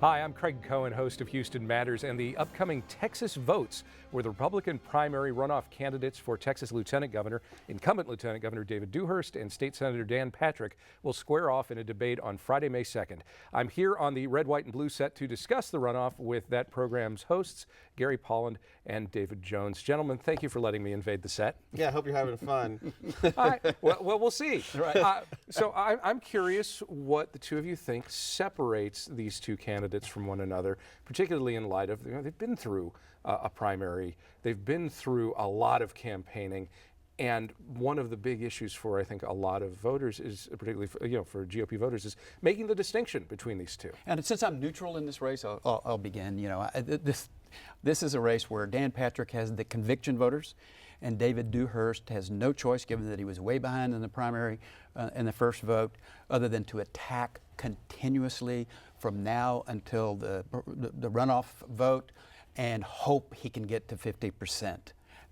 Hi, I'm Craig Cohen, host of Houston Matters, and the upcoming Texas votes, where the Republican primary runoff candidates for Texas Lieutenant Governor, incumbent Lieutenant Governor David Dewhurst and State Senator Dan Patrick will square off in a debate on Friday, May 2nd. I'm here on the Red, White, and Blue set to discuss the runoff with that program's hosts, Gary Polland and David Jones. Gentlemen, thank you for letting me invade the set. Yeah, I hope you're having fun. Well, we'll see. Right. So I'm curious what the two of you think separates these two candidates from one another, particularly in light of, they've been through a primary, they've been through a lot of campaigning, and one of the big issues for, I think, a lot of voters is, particularly for GOP voters, is making the distinction between these two. And since I'm neutral in this race, I'll begin. This is a race where Dan Patrick has the conviction voters, and David Dewhurst has no choice, given that he was way behind in the primary in the first vote, other than to attack continuously from now until the runoff vote and hope he can get to 50%.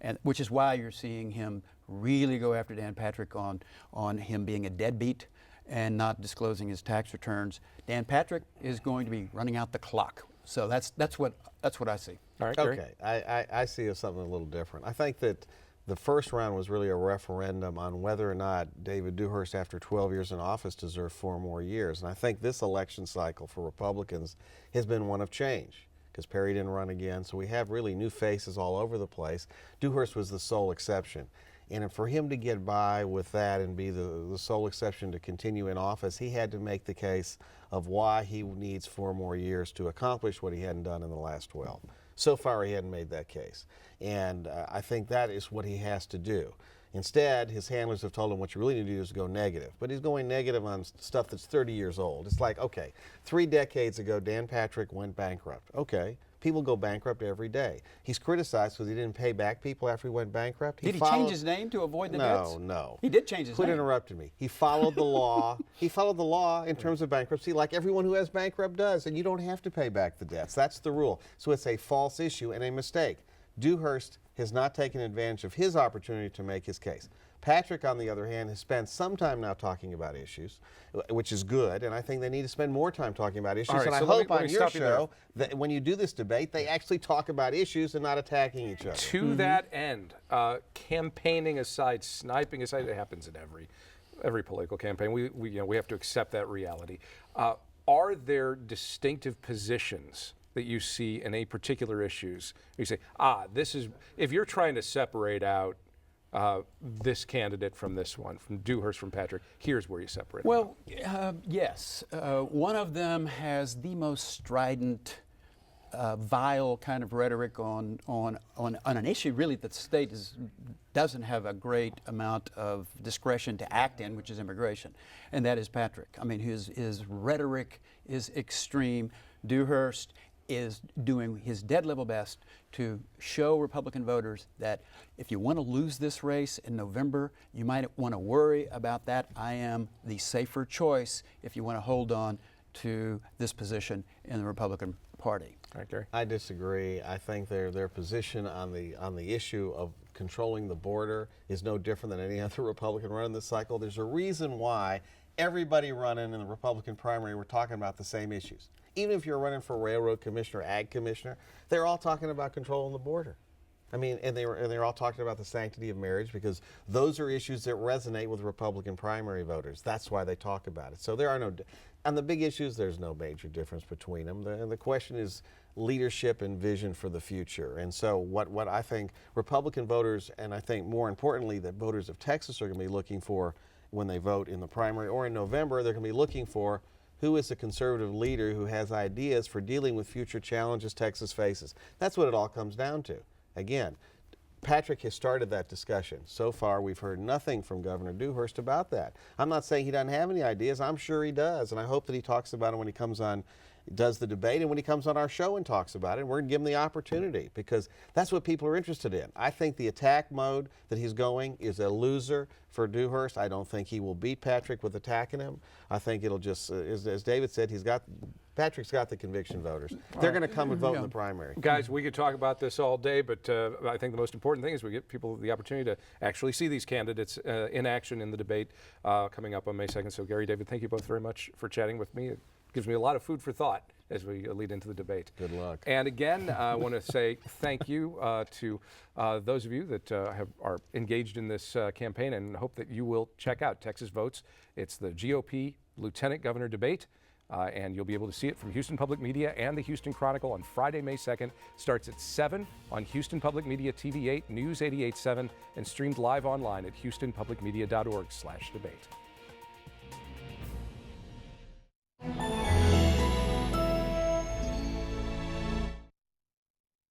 And which is why you're seeing him really go after Dan Patrick on him being a deadbeat and not disclosing his tax returns. Dan Patrick is going to be running out the clock. So that's what I see. All right, Gary? Okay, I see something a little different. I think that the first round was really a referendum on whether or not David Dewhurst, after 12 years in office, deserved 4 more years. And I think this election cycle for Republicans has been one of change, because Perry didn't run again, so we have really new faces all over the place. Dewhurst was the sole exception. And for him to get by with that and be the sole exception to continue in office, he had to make the case of why he needs 4 more years to accomplish what he hadn't done in the last 12. So far, he hadn't made that case. And I think that is what he has to do. Instead, his handlers have told him what you really need to do is go negative. But he's going negative on stuff that's 30 years old. It's like, okay, 3 decades ago, Dan Patrick went bankrupt. Okay, people go bankrupt every day. He's criticized because he didn't pay back people after he went bankrupt. Did he change his name to avoid the debts? No. He did change his name. Quit interrupting me. He followed the law. He followed the law in terms of bankruptcy like everyone who has bankrupt does, and you don't have to pay back the debts. That's the rule. So it's a false issue and a mistake. Dewhurst has not taken advantage of his opportunity to make his case. Patrick, on the other hand, has spent some time now talking about issues, which is good, and I think they need to spend more time talking about issues. Right, and so I hope let on me your stop you there. show that when you do this debate, they actually talk about issues and not attacking each other. To that end, campaigning aside, sniping aside, it happens in every political campaign. We have to accept that reality. Are there distinctive positions that you see in any particular issues? You say, this is, if you're trying to separate out this candidate from this one, from Dewhurst, from Patrick, here's where you separate them. Well, yes. One of them has the most strident, vile kind of rhetoric on an issue really that the state doesn't have a great amount of discretion to act in, which is immigration, and that is Patrick. I mean, his rhetoric is extreme. Dewhurst is doing his dead level best to show Republican voters that if you want to lose this race in November, you might want to worry about that. I am the safer choice if you want to hold on to this position in the Republican Party. All right, Gary? I disagree. I think their position on the issue of controlling the border is no different than any other Republican running this cycle. There's a reason why everybody running in the Republican primary were talking about the same issues. Even if you're running for railroad commissioner, ag commissioner, they're all talking about controlling the border. I mean, and they're all talking about the sanctity of marriage, because those are issues that resonate with Republican primary voters. That's why they talk about it. So there are on the big issues, there's no major difference between them. The question is leadership and vision for the future. And so what I think Republican voters, and I think more importantly that voters of Texas are going to be looking for when they vote in the primary or in November, they're going to be looking for who is a conservative leader who has ideas for dealing with future challenges Texas faces. That's what it all comes down to. Again, Patrick has started that discussion. So far, we've heard nothing from Governor Dewhurst about that. I'm not saying he doesn't have any ideas. I'm sure he does, and I hope that he talks about them when he comes on, does the debate, and when he comes on our show and talks about it. We're going to give him the opportunity, because that's what people are interested in. I think the attack mode that he's going is a loser for Dewhurst. I don't think he will beat Patrick with attacking him. I think it'll just, as David said, Patrick's got the conviction voters. They're going to come and vote in the primary. Guys, we could talk about this all day, but I think the most important thing is we get people the opportunity to actually see these candidates in action in the debate coming up on May 2nd. So Gary, David, thank you both very much for chatting with me. gives me a lot of food for thought as we lead into the debate. Good luck. And again, I want to say thank you to those of you that are engaged in this campaign, and hope that you will check out Texas Votes. It's the GOP Lieutenant Governor debate. And you'll be able to see it from Houston Public Media and the Houston Chronicle on Friday, May 2nd. Starts at 7 on Houston Public Media TV 8, News 88.7, and streamed live online at houstonpublicmedia.org/debate.